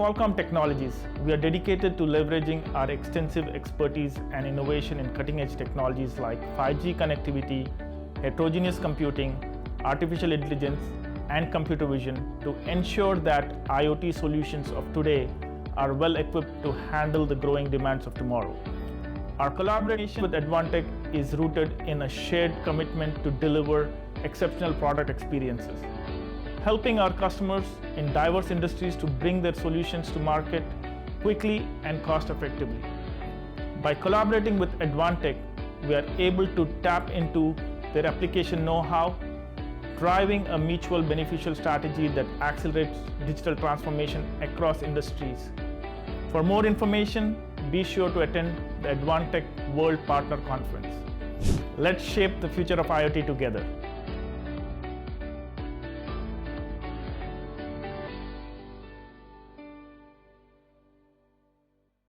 Qualcomm Technologies, we are dedicated to leveraging our extensive expertise and innovation in cutting-edge technologies like 5G connectivity, heterogeneous computing, artificial intelligence, and computer vision to ensure that IoT solutions of today are well equipped to handle the growing demands of tomorrow. Our collaboration with Advantech is rooted in a shared commitment to deliver exceptional product experiences, helping our customers in diverse industries to bring their solutions to market quickly and cost effectively. By collaborating with Advantech, we are able to tap into their application know-how, driving a mutual beneficial strategy that accelerates digital transformation across industries. For more information, be sure to attend the Advantech World Partner Conference. Let's shape the future of IoT together.